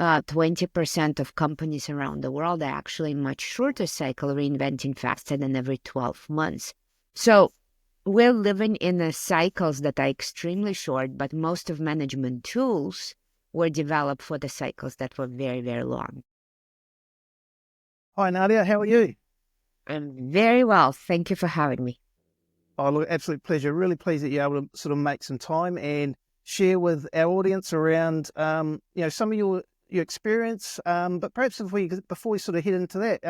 20% of companies around the world are actually much shorter cycle, reinventing faster than every 12 months. So we're living in cycles that are extremely short, but most of management tools were developed for the cycles that were very, very long. Hi, Nadya. How are you? I'm very well. Thank you for having me. Oh, look, absolute pleasure. Really pleased that you're able to sort of make some time and share with our audience around, some of your experience. But perhaps before we sort of head into that,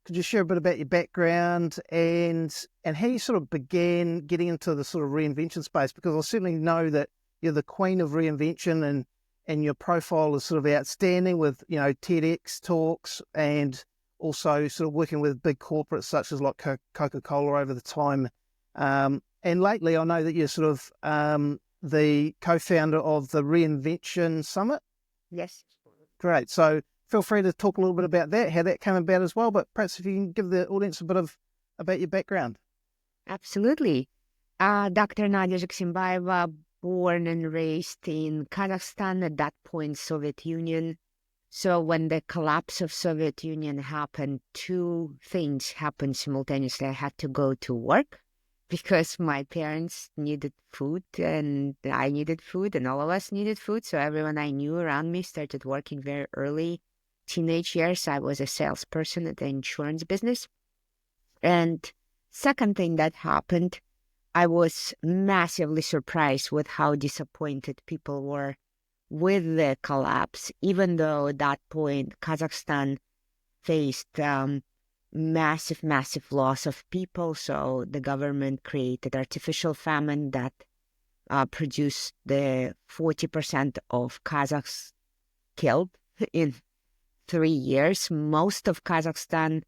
could you share a bit about your background and how you sort of began getting into the sort of reinvention space? Because I certainly know that you're the queen of reinvention, and your profile is sort of outstanding with, TEDx talks and also sort of working with big corporates such as like Coca-Cola over the time. And lately, I know that you're sort of the co-founder of the Reinvention Summit. Yes. Great. So feel free to talk a little bit about that, how that came about as well. But perhaps if you can give the audience a bit about your background. Absolutely. Dr. Nadya Zhexembayeva, born and raised in Kazakhstan, at that point Soviet Union. So when the collapse of Soviet Union happened, two things happened simultaneously. I had to go to work because my parents needed food and I needed food and all of us needed food. So everyone I knew around me started working very early. Teenage years, I was a salesperson at the insurance business. And second thing that happened, I was massively surprised with how disappointed people were with the collapse, even though at that point Kazakhstan faced massive loss of people. So the government created artificial famine that produced the 40% of Kazakhs killed in 3 years. Most of Kazakhstan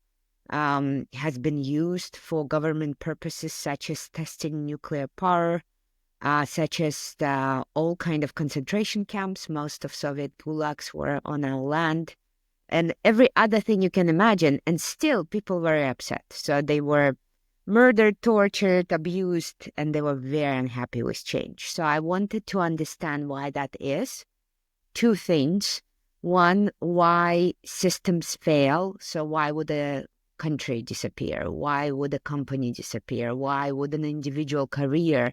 has been used for government purposes such as testing nuclear power, such as all kind of concentration camps. Most of Soviet gulags were on our land, and every other thing you can imagine. And still, people were upset. So they were murdered, tortured, abused, and they were very unhappy with change. So I wanted to understand why that is. Two things. One, why systems fail. So why would a country disappear? Why would a company disappear? Why would an individual career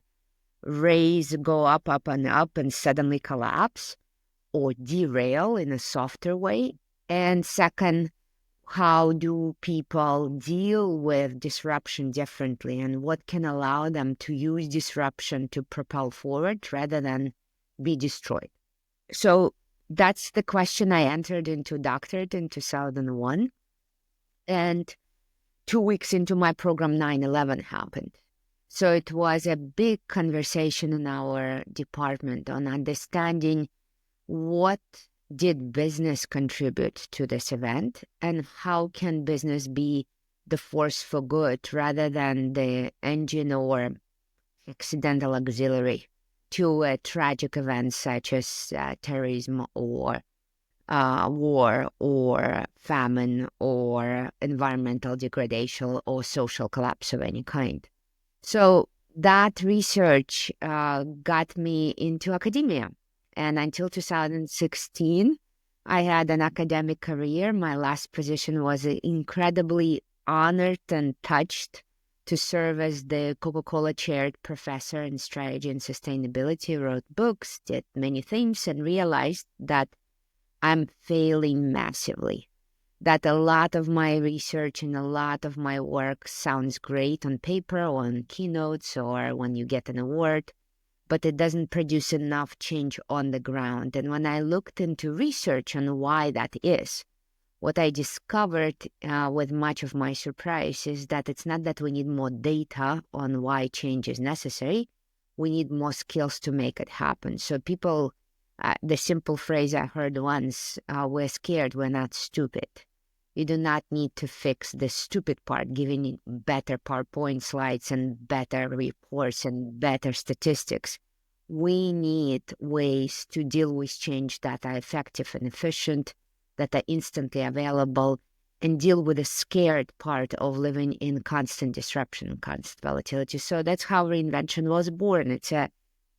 go up and suddenly collapse or derail in a softer way? And second, how do people deal with disruption differently, and what can allow them to use disruption to propel forward rather than be destroyed? So that's the question I entered into doctorate in 2001. And 2 weeks into my program, 9/11 happened. So it was a big conversation in our department on understanding what did business contribute to this event and how can business be the force for good rather than the engine or accidental auxiliary to a tragic event such as terrorism or war or famine or environmental degradation or social collapse of any kind. So that research got me into academia. And until 2016, I had an academic career. My last position was incredibly honored and touched to serve as the Coca-Cola chaired professor in strategy and sustainability, wrote books, did many things, and realized that I'm failing massively. That a lot of my research and a lot of my work sounds great on paper or on keynotes or when you get an award, but it doesn't produce enough change on the ground. And when I looked into research on why that is, what I discovered with much of my surprise is that it's not that we need more data on why change is necessary. We need more skills to make it happen. So people, the simple phrase I heard once, we're scared, we're not stupid. You do not need to fix the stupid part, giving better PowerPoint slides and better reports and better statistics. We need ways to deal with change that are effective and efficient, that are instantly available, and deal with the scared part of living in constant disruption and constant volatility. So that's how Reinvention was born. It's a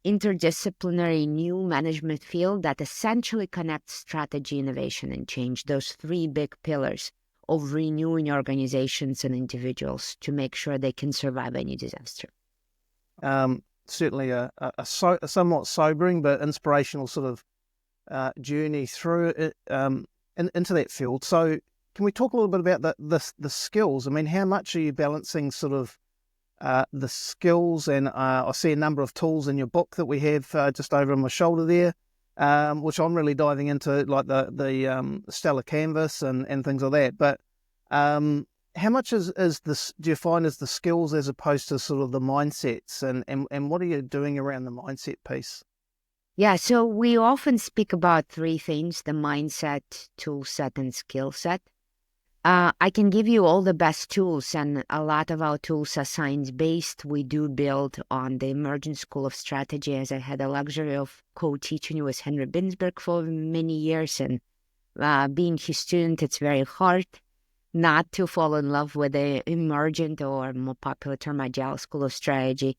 interdisciplinary new management field that essentially connects strategy, innovation, and change, those three big pillars of renewing organizations and individuals to make sure they can survive any disaster. Certainly a somewhat sobering but inspirational sort of journey through it, into that field. So can we talk a little bit about the skills? I mean, how much are you balancing sort of the skills? And I see a number of tools in your book that we have just over on my shoulder there, which I'm really diving into, like the stellar canvas and things like that. But how much is this, do you find, is the skills as opposed to sort of the mindsets, and what are you doing around the mindset piece? Yeah, so we often speak about three things: the mindset, tool set, and skill set. I can give you all the best tools, and a lot of our tools are science-based. We do build on the Emergent School of Strategy, as I had the luxury of co-teaching with Henry Binsberg for many years, and being his student, it's very hard not to fall in love with the Emergent, or more popular term, Agile School of Strategy,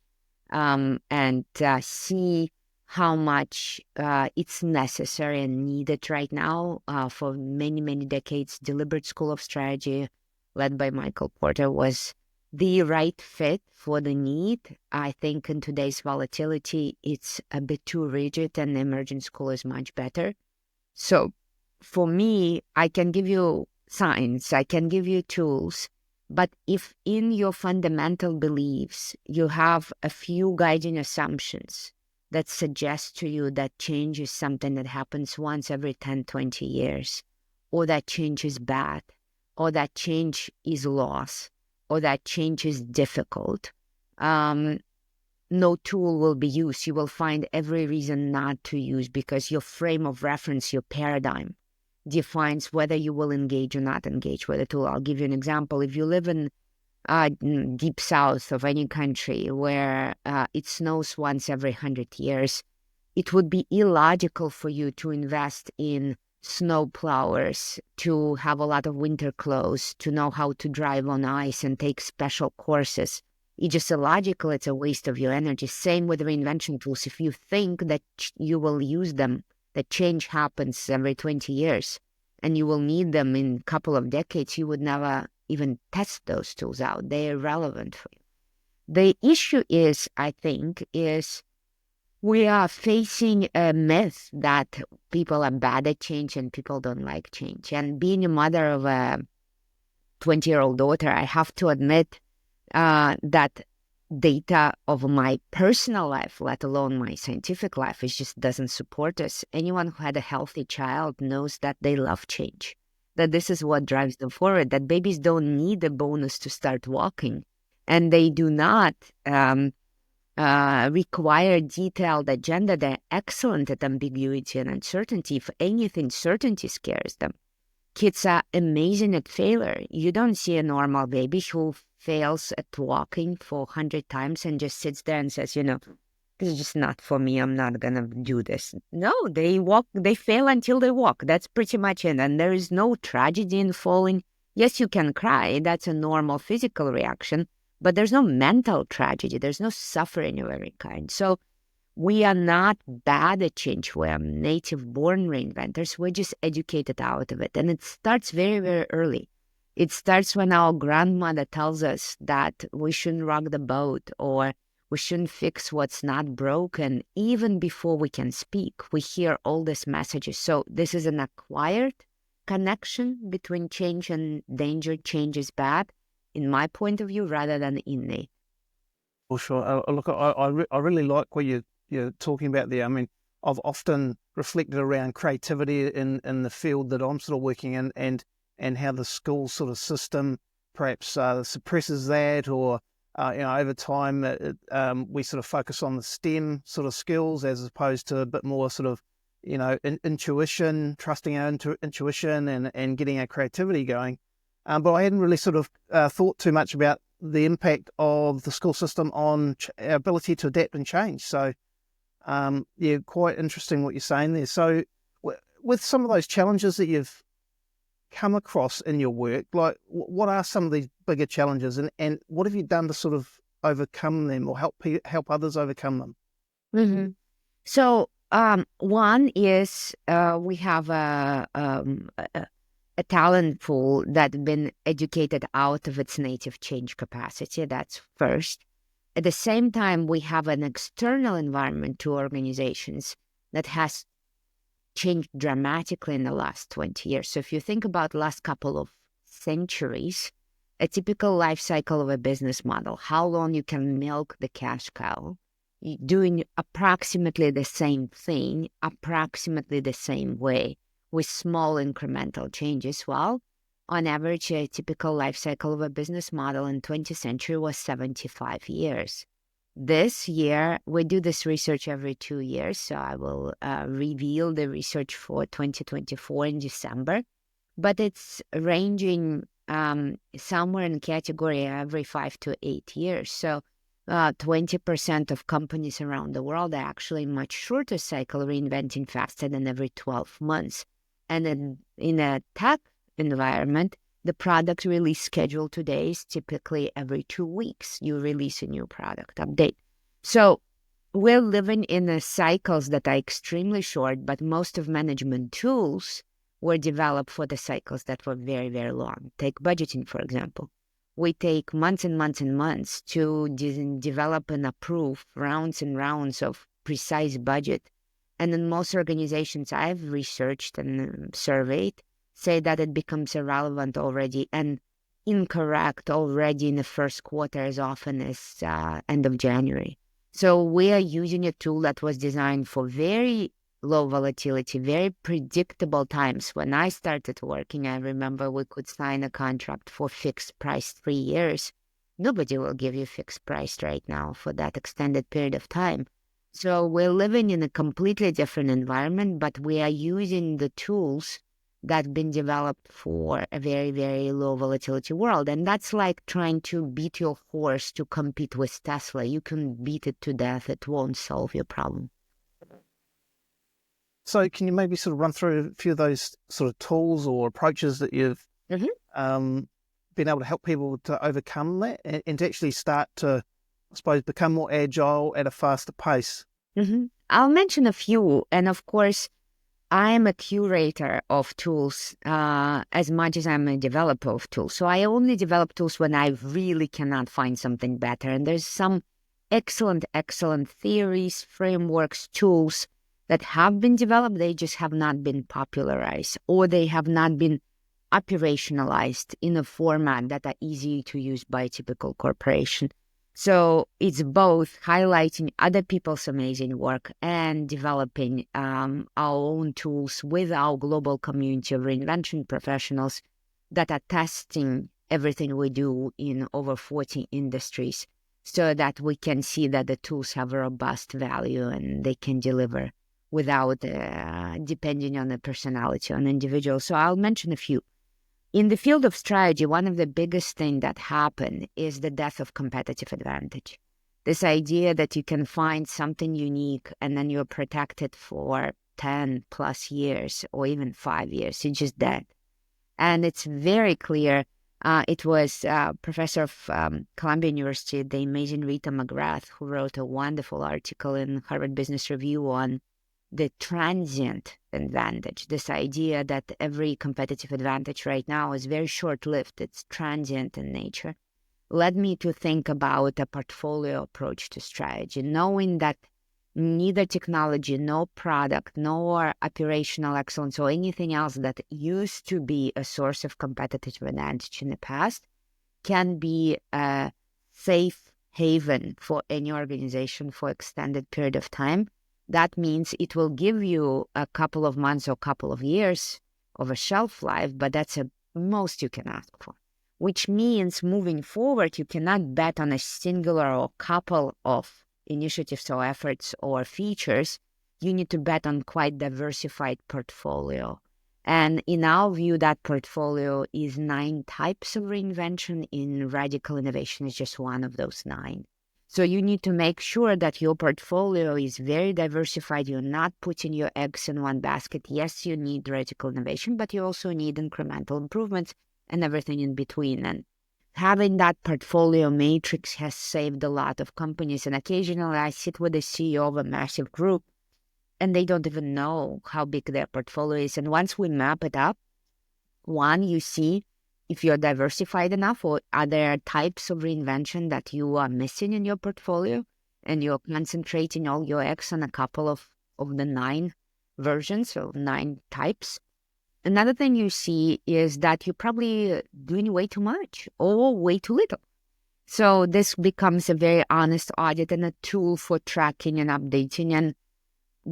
and see how much it's necessary and needed right now. For many, many decades, Deliberate School of Strategy, led by Michael Porter, was the right fit for the need. I think in today's volatility, it's a bit too rigid, and the Emergent School is much better. So for me, I can give you science, I can give you tools, but if in your fundamental beliefs you have a few guiding assumptions that suggest to you that change is something that happens once every 10, 20 years, or that change is bad, or that change is loss, or that change is difficult, no tool will be used. You will find every reason not to use, because your frame of reference, your paradigm, defines whether you will engage or not engage with a tool. I'll give you an example. If you live in deep south of any country where it snows once every 100 years, it would be illogical for you to invest in snow plowers, to have a lot of winter clothes, to know how to drive on ice and take special courses. It's just illogical. It's a waste of your energy. Same with reinvention tools. If you think that you will use them, that change happens every 20 years and you will need them in a couple of decades, you would never even test those tools out. They are relevant for you. The issue is, I think, is we are facing a myth that people are bad at change and people don't like change. And being a mother of a 20-year-old daughter, I have to admit that data of my personal life, let alone my scientific life, it just doesn't support us. Anyone who had a healthy child knows that they love change, that this is what drives them forward, that babies don't need a bonus to start walking, and they do not require detailed agenda. They're excellent at ambiguity and uncertainty. If anything, certainty scares them. Kids are amazing at failure. You don't see a normal baby who fails at walking for 100 times and just sits there and says, this is just not for me. I'm not going to do this. No, they fail until they walk. That's pretty much it. And there is no tragedy in falling. Yes, you can cry. That's a normal physical reaction. But there's no mental tragedy. There's no suffering of every kind. So we are not bad at change. We are native-born reinventors. We're just educated out of it. And it starts very, very early. It starts when our grandmother tells us that we shouldn't rock the boat, or we shouldn't fix what's not broken. Even before we can speak, we hear all these messages. So this is an acquired connection between change and danger. Change is bad, in my point of view, rather than innate. For sure. Look, I really like what you're talking about there. I mean, I've often reflected around creativity in the field that I'm sort of working in, and how the school sort of system perhaps suppresses that, or over time we sort of focus on the STEM sort of skills as opposed to a bit more sort of intuition, trusting our intuition and getting our creativity going. But I hadn't really sort of thought too much about the impact of the school system on our ability to adapt and change. So quite interesting what you're saying there. So with some of those challenges that you've come across in your work, like what are some of these bigger challenges, and what have you done to sort of overcome them or help others overcome them? Mm-hmm. So one is we have a talent pool that's been educated out of its native change capacity. That's first. At the same time, we have an external environment to organizations that has changed dramatically in the last 20 years. So if you think about the last couple of centuries, a typical life cycle of a business model, how long you can milk the cash cow, doing approximately the same thing, approximately the same way, with small incremental changes. Well, on average, a typical life cycle of a business model in 20th century was 75 years. This year, we do this research every 2 years, so I will reveal the research for 2024 in December, but it's ranging somewhere in category every 5 to 8 years. So 20% of companies around the world are actually much shorter cycle, reinventing faster than every 12 months. And in a tech environment, the product release schedule today is typically every 2 weeks. You release a new product update. So we're living in cycles that are extremely short, but most of management tools were developed for the cycles that were very, very long. Take budgeting, for example. We take months and months and months to develop and approve rounds and rounds of precise budget. And in most organizations I've researched and surveyed, say that it becomes irrelevant already and incorrect already in the first quarter as often as end of January. So we are using a tool that was designed for very low volatility, very predictable times. When I started working, I remember we could sign a contract for fixed price 3 years. Nobody will give you fixed price right now for that extended period of time. So we're living in a completely different environment, but we are using the tools that have been developed for a very, very low volatility world. And that's like trying to beat your horse to compete with Tesla. You can beat it to death. It won't solve your problem. So can you maybe sort of run through a few of those sort of tools or approaches that you've been able to help people to overcome that and to actually start to, I suppose, become more agile at a faster pace? I'll mention a few. And of course, I'm a curator of tools as much as I'm a developer of tools. So I only develop tools when I really cannot find something better. And there's some excellent theories, frameworks, tools that have been developed. They just have not been popularized, or they have not been operationalized in a format that are easy to use by a typical corporation. So it's both highlighting other people's amazing work and developing our own tools with our global community of reinvention professionals that are testing everything we do in over 40 industries, so that we can see that the tools have a robust value and they can deliver without depending on the personality on individual. So I'll mention a few. In the field of strategy, one of the biggest things that happen is the death of competitive advantage. This idea that you can find something unique and then you're protected for 10 plus years or even 5 years. It's just dead. And it's very clear. It was professor of Columbia University, the amazing Rita McGrath, who wrote a wonderful article in Harvard Business Review on the transient advantage, this idea that every competitive advantage right now is very short-lived, it's transient in nature, led me to think about a portfolio approach to strategy, knowing that neither technology, no product, nor operational excellence or anything else that used to be a source of competitive advantage in the past can be a safe haven for any organization for extended period of time. That means it will give you a couple of months or couple of years of a shelf life, but that's the most you can ask for, which means moving forward, you cannot bet on a singular or couple of initiatives or efforts or features. You need to bet on quite diversified portfolio. And in our view, that portfolio is 9 types of reinvention. In radical innovation is just one of those 9. So you need to make sure that your portfolio is very diversified. You're not putting your eggs in one basket. Yes, you need radical innovation, but you also need incremental improvements and everything in between. And having that portfolio matrix has saved a lot of companies. And occasionally I sit with the CEO of a massive group and they don't even know how big their portfolio is. And once we map it up, one, you see if you're diversified enough, or are there types of reinvention that you are missing in your portfolio and you're concentrating all your eggs on a couple of the 9 versions or 9 types. Another thing you see is that you're probably doing way too much or way too little. So this becomes a very honest audit and a tool for tracking and updating and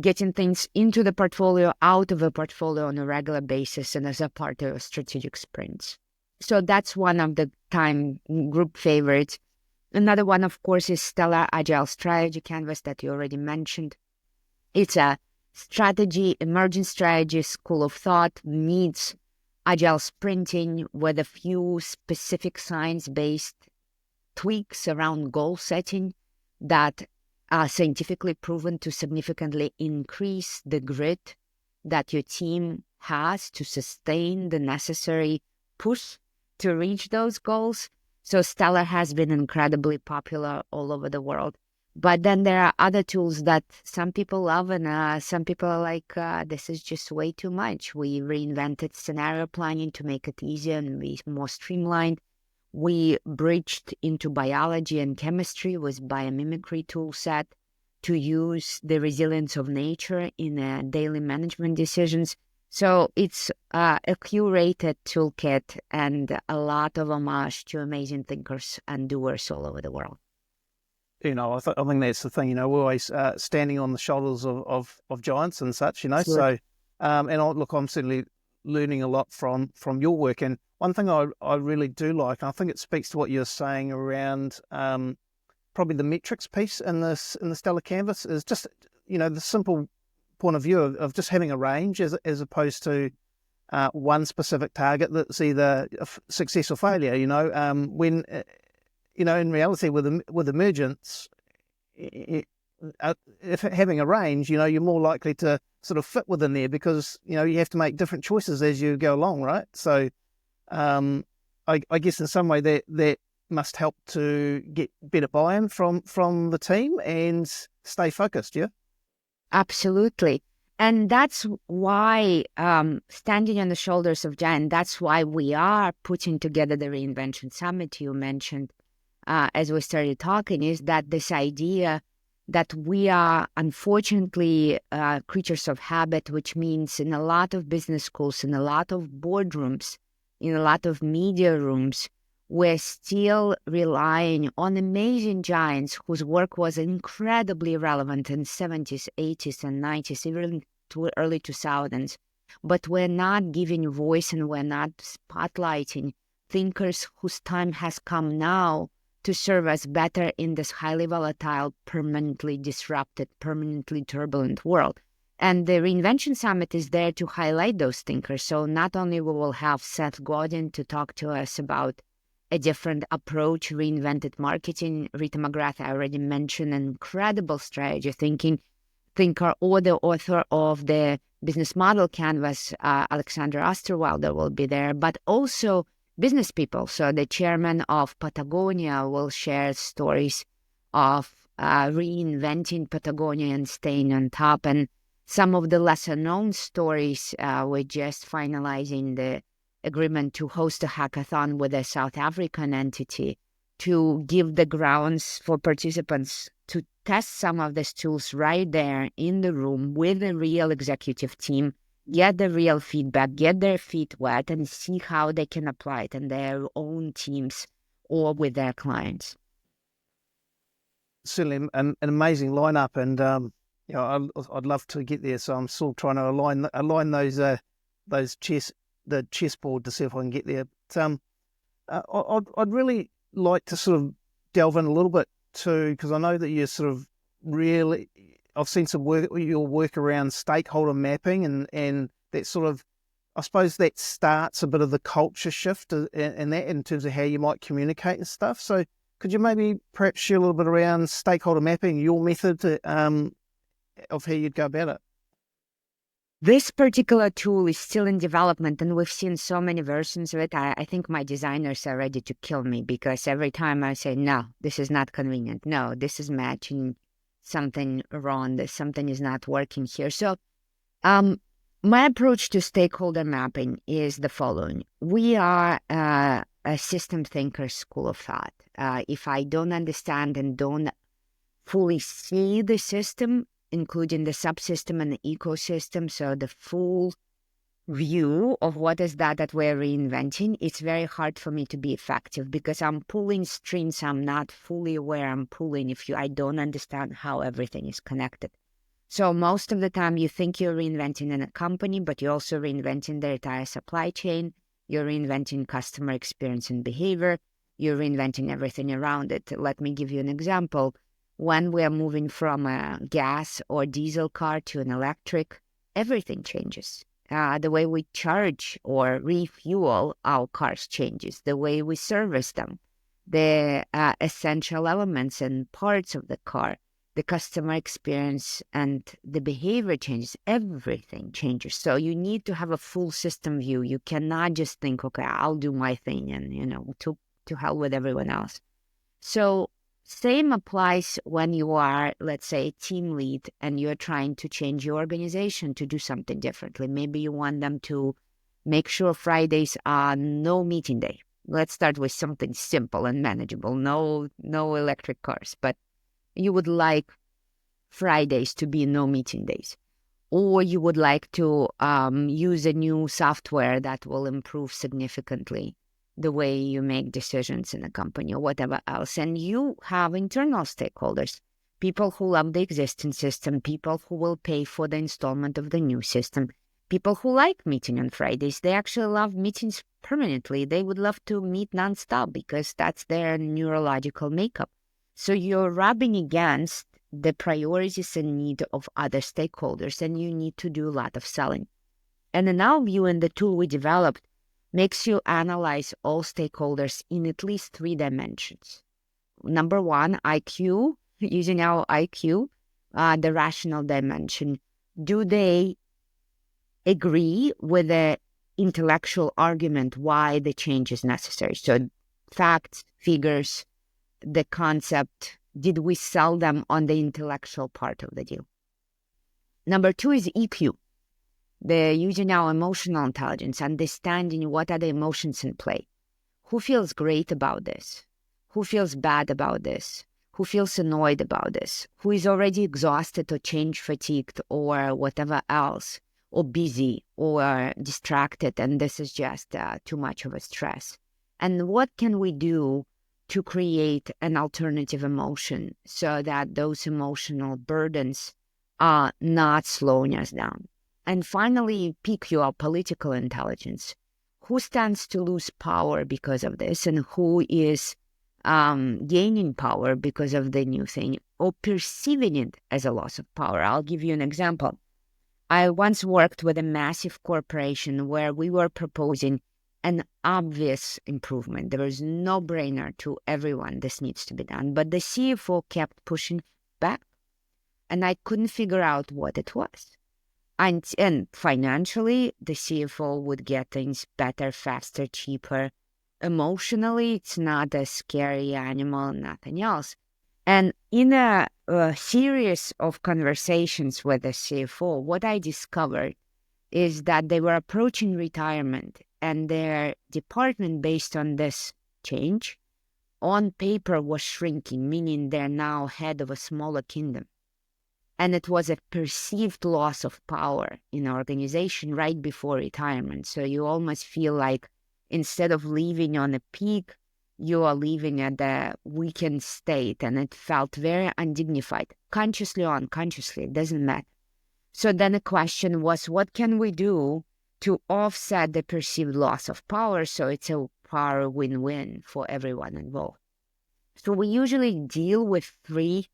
getting things into the portfolio, out of the portfolio on a regular basis and as a part of strategic sprints. So that's one of the time group favorites. Another one, of course, is Stellar Agile Strategy Canvas that you already mentioned. It's a strategy, emerging strategy, school of thought meets agile sprinting with a few specific science-based tweaks around goal setting that are scientifically proven to significantly increase the grit that your team has to sustain the necessary push to reach those goals. So Stellar has been incredibly popular all over the world. But then there are other tools that some people love and some people are like, this is just way too much. We reinvented scenario planning to make it easier and be more streamlined. We bridged into biology and chemistry with biomimicry toolset to use the resilience of nature in daily management decisions. So it's a curated toolkit and a lot of homage to amazing thinkers and doers all over the world. You know, I think that's the thing. You know, we're always standing on the shoulders of giants and such. You know, Sure. so I'm certainly learning a lot from your work. And one thing I really do like, and I think it speaks to what you're saying around probably the metrics piece in the Stellar Canvas, is just, you know, the simple point of view of just having a range as opposed to one specific target that's either success or failure. You know, when you know, in reality, with emergence, if having a range, you know, you're more likely to sort of fit within there because, you know, you have to make different choices as you go along, right? So I guess in some way that must help to get better buy-in from the team and stay focused, yeah? Absolutely. And that's why standing on the shoulders of giants, that's why we are putting together the Reinvention Summit you mentioned as we started talking, is that this idea that we are unfortunately creatures of habit, which means in a lot of business schools, in a lot of boardrooms, in a lot of media rooms, we're still relying on amazing giants whose work was incredibly relevant in 70s, 80s, and 90s, even to early 2000s. But we're not giving voice and we're not spotlighting thinkers whose time has come now to serve us better in this highly volatile, permanently disrupted, permanently turbulent world. And the Reinvention Summit is there to highlight those thinkers. So not only we will have Seth Godin to talk to us about a different approach, reinvented marketing. Rita McGrath, I already mentioned, an incredible strategy thinker, or the author of the business model canvas, Alexander Osterwalder, will be there, but also business people. So the chairman of Patagonia will share stories of reinventing Patagonia and staying on top. And some of the lesser known stories, we're just finalizing the agreement to host a hackathon with a South African entity to give the grounds for participants to test some of these tools right there in the room with a real executive team, get the real feedback, get their feet wet, and see how they can apply it in their own teams or with their clients. Certainly an amazing lineup, and you know, I'd love to get there. So I'm still trying to align those chessboard to see if I can get there. But, I'd really like to sort of delve in a little bit too, because I know that you're sort of really, I've seen your work around stakeholder mapping and that sort of, I suppose that starts a bit of the culture shift and that in terms of how you might communicate and stuff. So could you maybe perhaps share a little bit around stakeholder mapping, your method of how you'd go about it? This particular tool is still in development, and we've seen so many versions of it. I think my designers are ready to kill me because every time I say, no, this is not convenient. No, this is matching something wrong. Something is not working here. So my approach to stakeholder mapping is the following. We are a system thinker school of thought. If I don't understand and don't fully see the system, including the subsystem and the ecosystem, so the full view of what is that we're reinventing, it's very hard for me to be effective because I'm pulling strings I'm not fully aware I'm pulling I don't understand how everything is connected. So most of the time you think you're reinventing in a company, but you're also reinventing the entire supply chain. You're reinventing customer experience and behavior. You're reinventing everything around it. Let me give you an example. When we are moving from a gas or diesel car to an electric, everything changes. The way we charge or refuel our cars changes. The way we service them, the essential elements and parts of the car, the customer experience and the behavior changes. Everything changes. So you need to have a full system view. You cannot just think, okay, I'll do my thing and, to hell with everyone else. So same applies when you are, let's say, team lead and you're trying to change your organization to do something differently. Maybe you want them to make sure Fridays are no meeting day. Let's start with something simple and manageable. No electric cars, but you would like Fridays to be no meeting days. Or you would like to use a new software that will improve significantly the way you make decisions in a company or whatever else. And you have internal stakeholders, people who love the existing system, people who will pay for the installment of the new system, people who like meeting on Fridays. They actually love meetings permanently. They would love to meet nonstop because that's their neurological makeup. So you're rubbing against the priorities and need of other stakeholders, and you need to do a lot of selling. And in our view, and the tool we developed makes you analyze all stakeholders in at least 3 dimensions. Number 1, IQ, using our IQ, the rational dimension. Do they agree with the intellectual argument why the change is necessary? So facts, figures, the concept, did we sell them on the intellectual part of the deal? Number 2 is EQ. They're using our emotional intelligence, understanding what are the emotions in play. Who feels great about this? Who feels bad about this? Who feels annoyed about this? Who is already exhausted or change fatigued or whatever else, or busy or distracted, and this is just too much of a stress? And what can we do to create an alternative emotion so that those emotional burdens are not slowing us down? And finally, PQ, our political intelligence. Who stands to lose power because of this, and who is gaining power because of the new thing, or perceiving it as a loss of power? I'll give you an example. I once worked with a massive corporation where we were proposing an obvious improvement. There was no brainer to everyone, this needs to be done. But the CFO kept pushing back, and I couldn't figure out what it was. And financially, the CFO would get things better, faster, cheaper. Emotionally, it's not a scary animal, nothing else. And in a series of conversations with the CFO, what I discovered is that they were approaching retirement, and their department, based on this change, on paper was shrinking, meaning they're now head of a smaller kingdom. And it was a perceived loss of power in the organization right before retirement. So you almost feel like instead of leaving on a peak, you are leaving at a weakened state. And it felt very undignified, consciously or unconsciously, it doesn't matter. So then the question was, what can we do to offset the perceived loss of power so it's a power win-win for everyone involved? So we usually deal with 3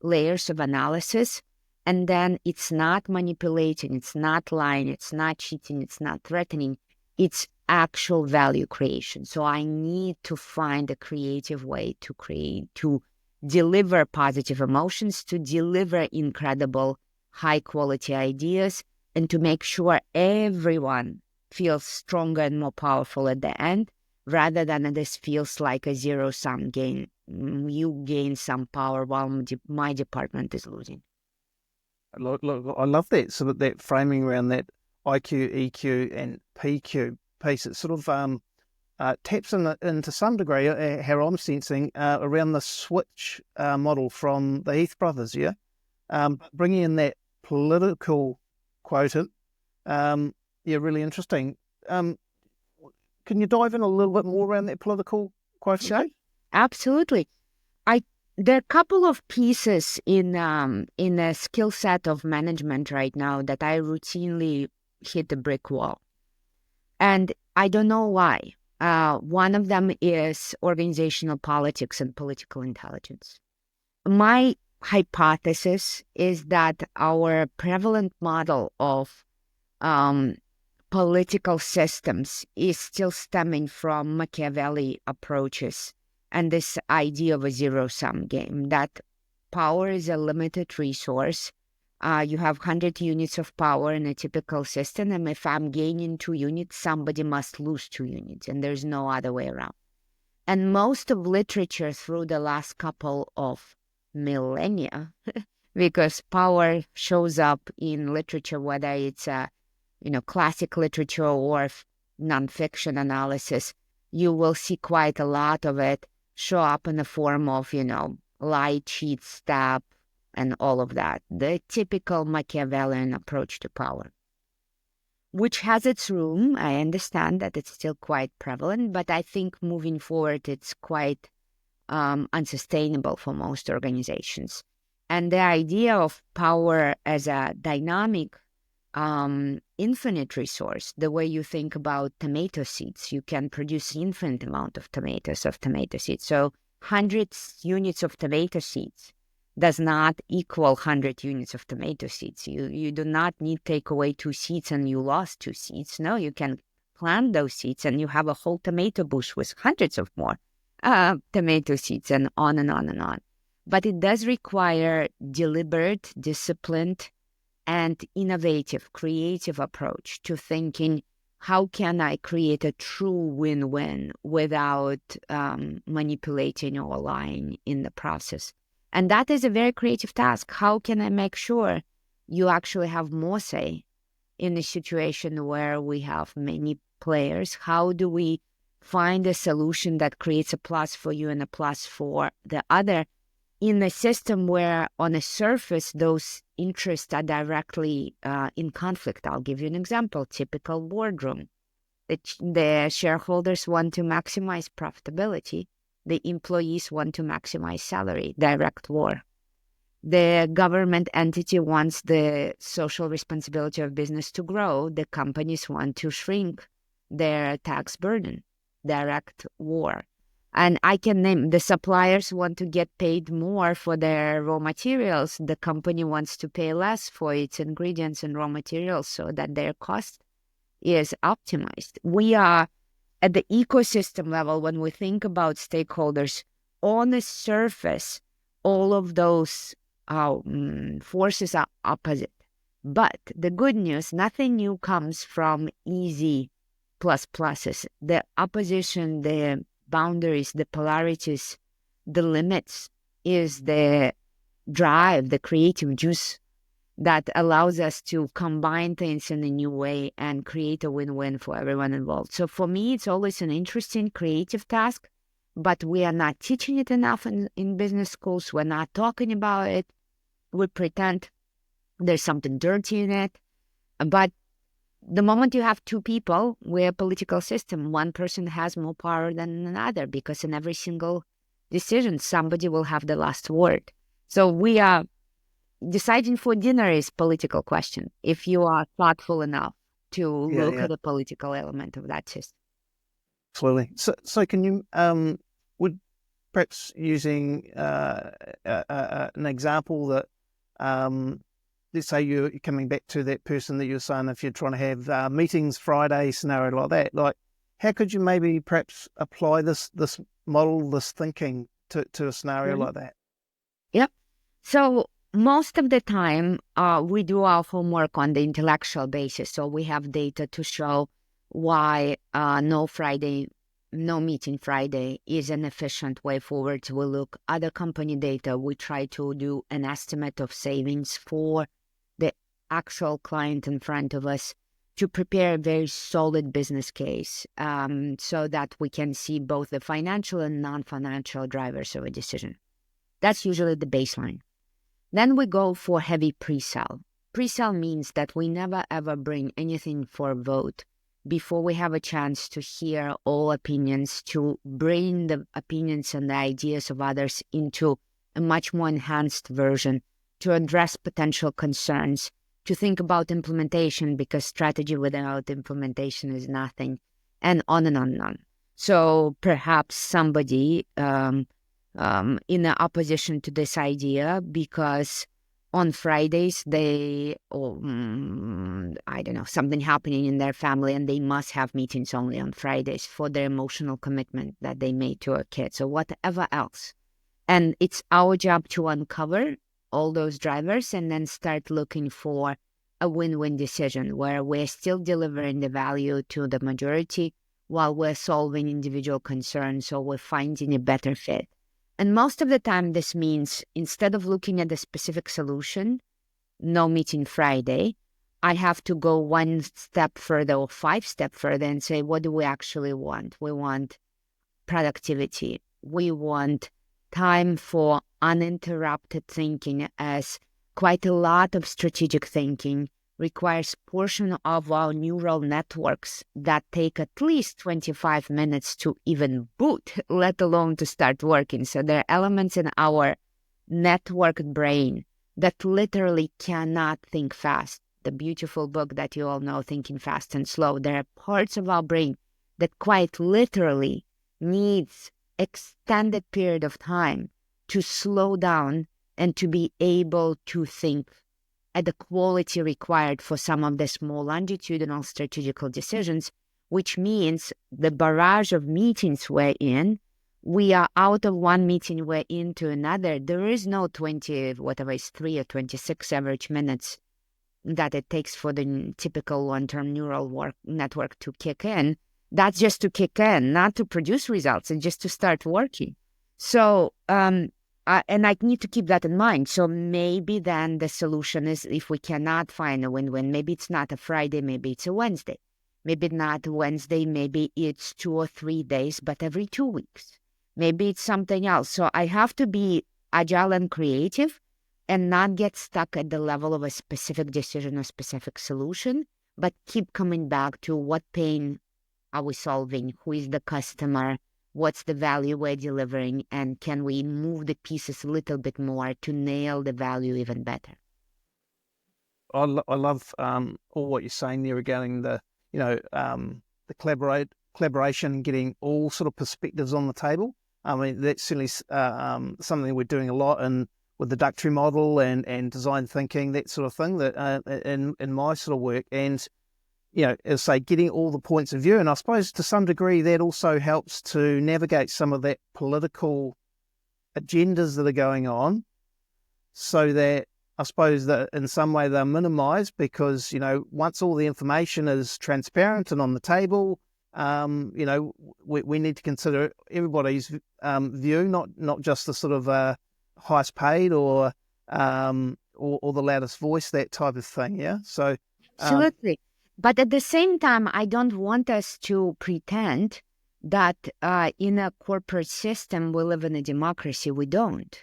layers of analysis, and then it's not manipulating, it's not lying, it's not cheating, it's not threatening, it's actual value creation. So I need to find a creative way to deliver positive emotions, to deliver incredible high quality ideas, and to make sure everyone feels stronger and more powerful at the end, rather than this feels like a zero-sum game. You gain some power while my department is losing. Look, I love that. So that framing around that IQ, EQ, and PQ piece, it sort of taps into some degree how I'm sensing around the switch model from the Heath brothers, yeah? Bringing in that political quotient, really interesting. Can you dive in a little bit more around that political quotient? Sure, absolutely. There are a couple of pieces in a skill set of management right now that I routinely hit a brick wall. And I don't know why. One of them is organizational politics and political intelligence. My hypothesis is that our prevalent model of political systems is still stemming from Machiavelli approaches and this idea of a zero-sum game, that power is a limited resource. You have 100 units of power in a typical system, and if I'm gaining 2 units, somebody must lose 2 units, and there's no other way around. And most of literature through the last couple of millennia, because power shows up in literature, whether it's classic literature or nonfiction analysis, you will see quite a lot of it show up in the form of, lie, cheat, stab, and all of that. The typical Machiavellian approach to power, which has its room. I understand that it's still quite prevalent, but I think moving forward, it's quite unsustainable for most organizations. And the idea of power as a dynamic, infinite resource, the way you think about tomato seeds, you can produce infinite amount of tomato seeds. So 100 units of tomato seeds does not equal 100 units of tomato seeds. You do not need to take away 2 seeds and you lost 2 seeds. No, you can plant those seeds and you have a whole tomato bush with hundreds of more tomato seeds, and on and on and on. But it does require deliberate, disciplined, and innovative, creative approach to thinking, how can I create a true win-win without manipulating or lying in the process? And that is a very creative task. How can I make sure you actually have more say in a situation where we have many players? How do we find a solution that creates a plus for you and a plus for the other in a system where on the surface those interests are directly in conflict? I'll give you an example. Typical boardroom. The shareholders want to maximize profitability. The employees want to maximize salary. Direct war. The government entity wants the social responsibility of business to grow. The companies want to shrink their tax burden. Direct war. And I can name, the suppliers want to get paid more for their raw materials. The company wants to pay less for its ingredients and raw materials so that their cost is optimized. We are at the ecosystem level, when we think about stakeholders, on the surface, all of those forces are opposite. But the good news, nothing new comes from easy pluses. The opposition, the boundaries, the polarities, the limits is the drive, the creative juice that allows us to combine things in a new way and create a win-win for everyone involved. So for me, it's always an interesting creative task, but we are not teaching it enough in business schools. We're not talking about it. We pretend there's something dirty in it. But the moment you have 2 people, we're a political system. One person has more power than another because in every single decision, somebody will have the last word. So we are deciding for dinner is political question, if you are thoughtful enough to look at the political element of that system. Absolutely. So can you, would perhaps using an example that, let's say you're coming back to that person that you're saying, if you're trying to have meetings Friday scenario like that, like how could you maybe perhaps apply this model, this thinking to a scenario like that? Yep. So most of the time, we do our homework on the intellectual basis. So we have data to show why no meeting Friday is an efficient way forward. We look at other company data. We try to do an estimate of savings for the actual client in front of us to prepare a very solid business case, so that we can see both the financial and non-financial drivers of a decision. That's usually the baseline. Then we go for heavy pre-sale. Pre-sale means that we never ever bring anything for a vote before we have a chance to hear all opinions, to bring the opinions and the ideas of others into a much more enhanced version, to address potential concerns, to think about implementation, because strategy without implementation is nothing, and on and on and on. So perhaps somebody in opposition to this idea because on Fridays I don't know, something happening in their family and they must have meetings only on Fridays for their emotional commitment that they made to a kid, or whatever else. And it's our job to uncover all those drivers and then start looking for a win-win decision where we're still delivering the value to the majority while we're solving individual concerns, or we're finding a better fit. And most of the time, this means instead of looking at the specific solution, no meeting Friday, I have to go one step further or 5 steps further and say, what do we actually want? We want productivity. We want time for uninterrupted thinking, as quite a lot of strategic thinking requires portion of our neural networks that take at least 25 minutes to even boot, let alone to start working. So there are elements in our networked brain that literally cannot think fast. The beautiful book that you all know, Thinking Fast and Slow, there are parts of our brain that quite literally needs extended period of time to slow down and to be able to think at the quality required for some of the small longitudinal strategical decisions, which means the barrage of meetings we're in, we are out of one meeting, we're into another. There is no 3 or 26 average minutes that it takes for the typical long-term neural network to kick in. That's just to kick in, not to produce results, and just to start working. So, and I need to keep that in mind. So maybe then the solution is, if we cannot find a win-win, maybe it's not a Friday, maybe it's a Wednesday. Maybe not Wednesday, maybe it's 2 or 3 days, but every 2 weeks. Maybe it's something else. So I have to be agile and creative and not get stuck at the level of a specific decision or specific solution, but keep coming back to what pain are we solving, who is the customer, what's the value we're delivering, and can we move the pieces a little bit more to nail the value even better? I love all what you're saying there regarding the collaboration, getting all sort of perspectives on the table. I mean, that's certainly something we're doing a lot with the Ductory model and design thinking, that sort of thing, that in my sort of work. And as I say, getting all the points of view. And I suppose to some degree that also helps to navigate some of that political agendas that are going on, so that I suppose that in some way they're minimized, because, once all the information is transparent and on the table, we need to consider everybody's view, not just the sort of highest paid or the loudest voice, that type of thing. Yeah. So absolutely. But at the same time, I don't want us to pretend that in a corporate system we live in a democracy. We don't.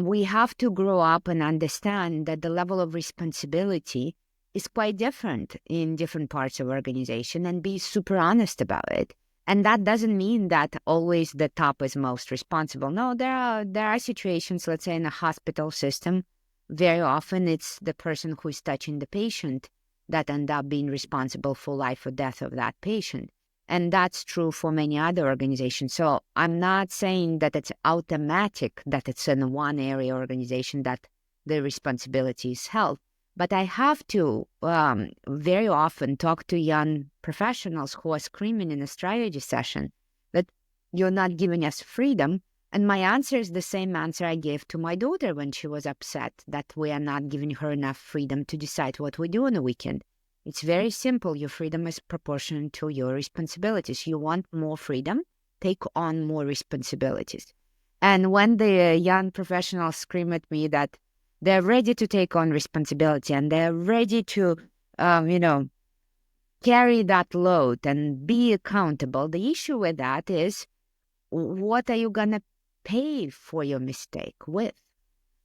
We have to grow up and understand that the level of responsibility is quite different in different parts of organization, and be super honest about it. And that doesn't mean that always the top is most responsible. No, there are situations, let's say in a hospital system, very often it's the person who is touching the patient that end up being responsible for life or death of that patient. And that's true for many other organizations. So I'm not saying that it's automatic that it's in one area organization that the responsibility is held. But I have to very often talk to young professionals who are screaming in a strategy session that you're not giving us freedom And my answer is the same answer I gave to my daughter when she was upset that we are not giving her enough freedom to decide what we do on the weekend. It's very simple. Your freedom is proportional to your responsibilities. You want more freedom, take on more responsibilities. And when the young professionals scream at me that they're ready to take on responsibility and they're ready to, carry that load and be accountable, the issue with that is, what are you going to pay for your mistake with?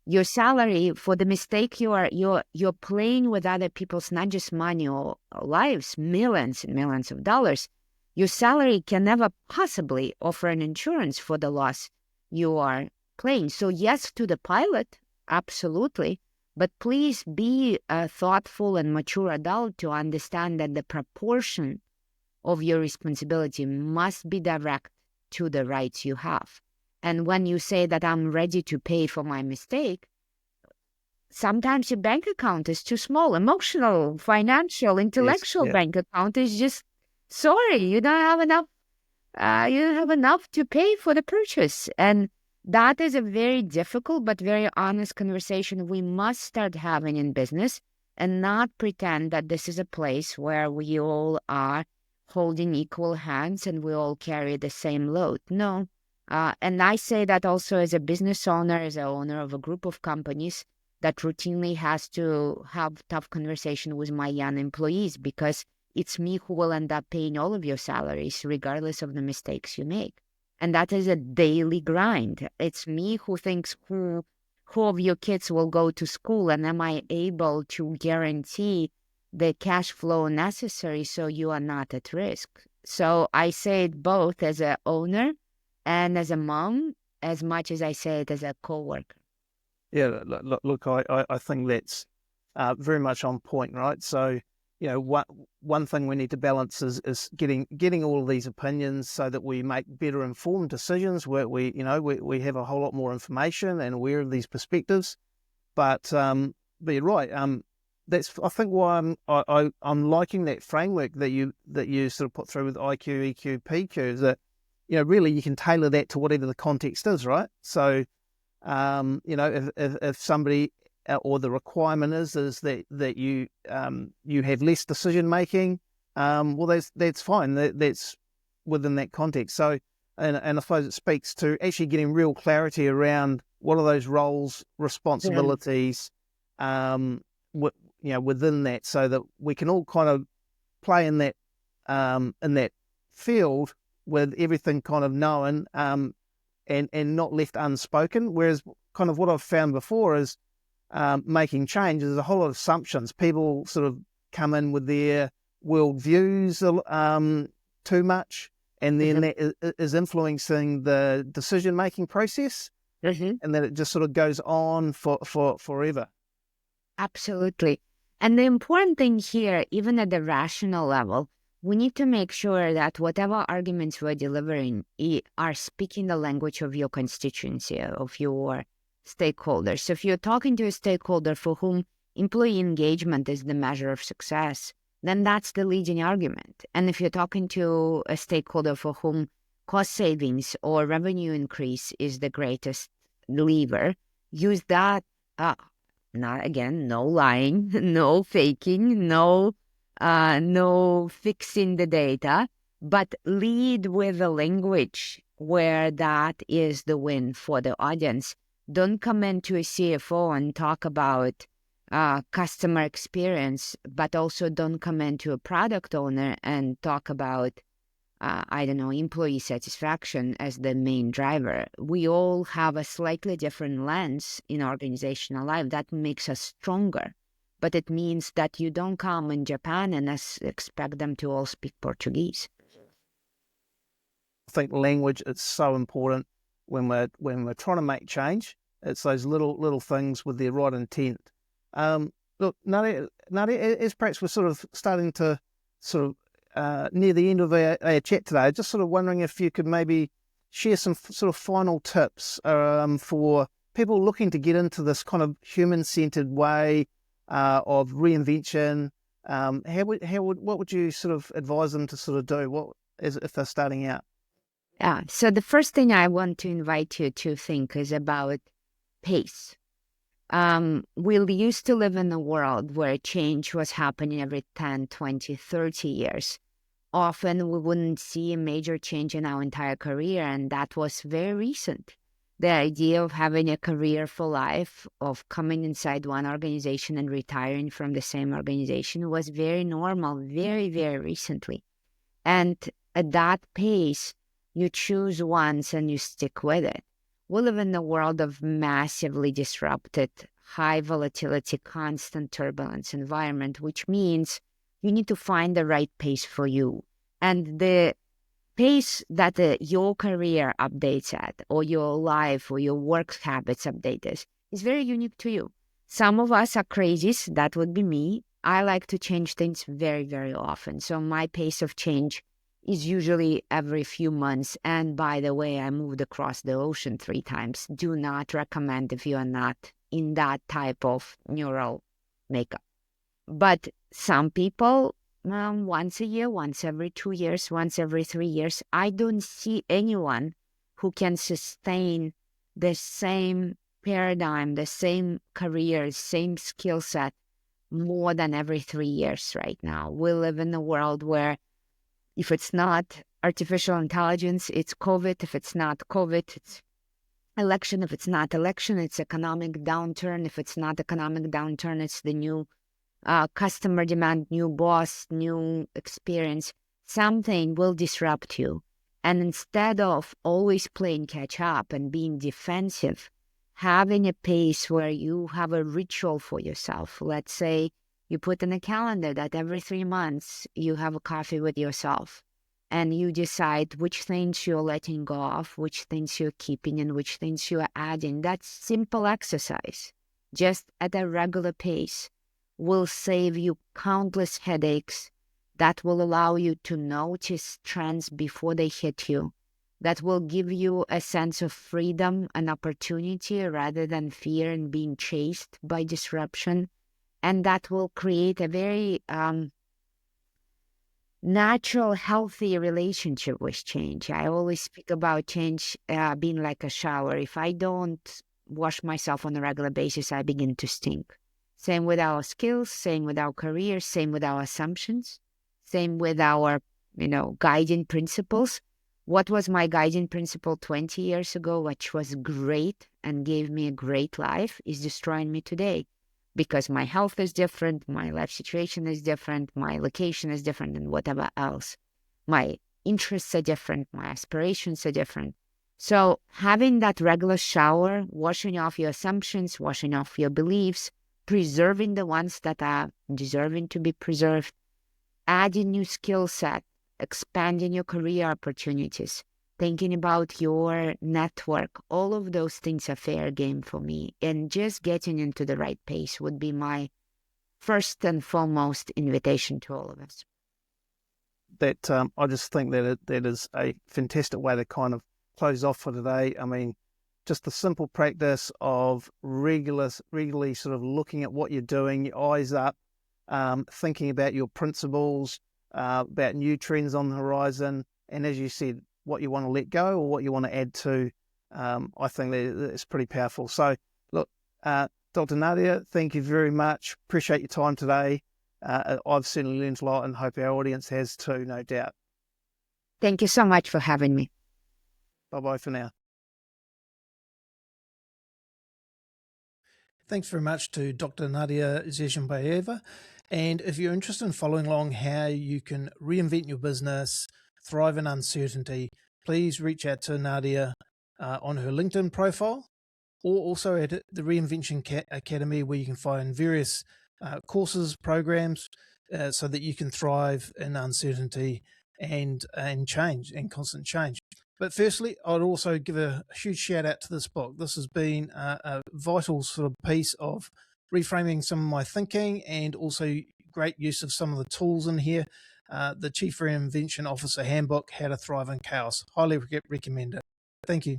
Your salary for the mistake you're playing with other people's, not just money or lives, millions and millions of dollars. Your salary can never possibly offer an insurance for the loss you are playing. So yes to the pilot, absolutely. But please be a thoughtful and mature adult to understand that the proportion of your responsibility must be direct to the rights you have. And when you say that I'm ready to pay for my mistake, sometimes your bank account is too small. Emotional, financial, intellectual bank account is just, sorry, you don't have enough. You don't have enough to pay for the purchase. And that is a very difficult but very honest conversation we must start having in business, and not pretend that this is a place where we all are holding equal hands and we all carry the same load. No. And I say that also as a business owner, as an owner of a group of companies that routinely has to have tough conversation with my young employees, because it's me who will end up paying all of your salaries, regardless of the mistakes you make. And that is a daily grind. It's me who thinks who of your kids will go to school, and am I able to guarantee the cash flow necessary so you are not at risk. So I say it both as an owner and as a mom, as much as I say it as a coworker. Yeah, look, I think that's very much on point, right? So, one thing we need to balance is getting all of these opinions so that we make better informed decisions where we have a whole lot more information and aware of these perspectives. But you're right. That's, I think, why I'm liking that framework that you sort of put through with IQ, EQ, PQ, is that really you can tailor that to whatever the context is, right? So if somebody or the requirement is that you have less decision making, well, that's fine. That's within that context. So, and I suppose it speaks to actually getting real clarity around what are those roles, responsibilities, within that, so that we can all kind of play in that field with everything kind of known, and not left unspoken. Whereas kind of what I've found before is making change, there's a whole lot of assumptions. People sort of come in with their world views too much, and then that is influencing the decision-making process, and then it just sort of goes on for forever. Absolutely. And the important thing here, even at the rational level, we need to make sure that whatever arguments we're delivering are speaking the language of your constituency, of your stakeholders. So if you're talking to a stakeholder for whom employee engagement is the measure of success, then that's the leading argument. And if you're talking to a stakeholder for whom cost savings or revenue increase is the greatest lever, use that. No lying, no faking, no fixing the data, but lead with a language where that is the win for the audience. Don't come into a CFO and talk about customer experience, but also don't come into a product owner and talk about, employee satisfaction as the main driver. We all have a slightly different lens in organizational life that makes us stronger. But it means that you don't come in Japan and expect them to all speak Portuguese. I think language is so important when we're trying to make change. It's those little things with the right intent. Look, Nadya, as perhaps we're sort of starting to sort of near the end of our chat today, just sort of wondering if you could maybe share some sort of final tips for people looking to get into this kind of human-centered way of reinvention. What would you sort of advise them to sort of do if they're starting out? Yeah. So the first thing I want to invite you to think is about pace. We used to live in a world where change was happening every 10, 20, 30 years. Often we wouldn't see a major change in our entire career, and that was very recent. The idea of having a career for life, of coming inside one organization and retiring from the same organization was very normal, very, very recently. And at that pace, you choose once and you stick with it. We live in a world of massively disrupted, high volatility, constant turbulence environment, which means you need to find the right pace for you. And the pace that your career updates at, or your life or your work habits update is very unique to you. Some of us are crazies. That would be me. I like to change things very, very often. So my pace of change is usually every few months. And by the way, I moved across the ocean 3 times. Do not recommend if you are not in that type of neural makeup. But some people, once a year, once every 2 years, once every 3 years, I don't see anyone who can sustain the same paradigm, the same career, same skill set more than every 3 years right now. We live in a world where if it's not artificial intelligence, it's COVID. If it's not COVID, it's election. If it's not election, it's economic downturn. If it's not economic downturn, it's the new customer demand, new boss, new experience. Something will disrupt you. And instead of always playing catch up and being defensive, having a pace where you have a ritual for yourself. Let's say you put in a calendar that every 3 months you have a coffee with yourself and you decide which things you're letting go of, which things you're keeping, and which things you're adding. That simple exercise, just at a regular pace, will save you countless headaches, that will allow you to notice trends before they hit you, that will give you a sense of freedom and opportunity rather than fear and being chased by disruption. And that will create a very natural, healthy relationship with change. I always speak about change being like a shower. If I don't wash myself on a regular basis, I begin to stink. Same with our skills, same with our careers, same with our assumptions, same with our, guiding principles. What was my guiding principle 20 years ago, which was great and gave me a great life, is destroying me today. Because my health is different, my life situation is different, my location is different, and whatever else. My interests are different, my aspirations are different. So having that regular shower, washing off your assumptions, washing off your beliefs, preserving the ones that are deserving to be preserved, adding new skill set, expanding your career opportunities, thinking about your network, all of those things are fair game for me. And just getting into the right pace would be my first and foremost invitation to all of us. That I just think that that is a fantastic way to kind of close off for today. I mean, just the simple practice of regularly sort of looking at what you're doing, your eyes up, thinking about your principles, about new trends on the horizon, and as you said, what you want to let go or what you want to add to. I think that it's pretty powerful. So look, Dr. Nadya, thank you very much. Appreciate your time today. I've certainly learned a lot and hope our audience has too, no doubt. Thank you so much for having me. Bye-bye for now. Thanks very much to Dr. Nadya Zhexembayeva. And if you're interested in following along how you can reinvent your business, thrive in uncertainty, please reach out to Nadya on her LinkedIn profile, or also at the Reinvention Academy, where you can find various courses, programs, so that you can thrive in uncertainty and change and constant change. But firstly, I'd also give a huge shout out to this book. This has been a vital sort of piece of reframing some of my thinking, and also great use of some of the tools in here. The Chief Reinvention Officer Handbook, How to Thrive in Chaos. Highly recommend it. Thank you.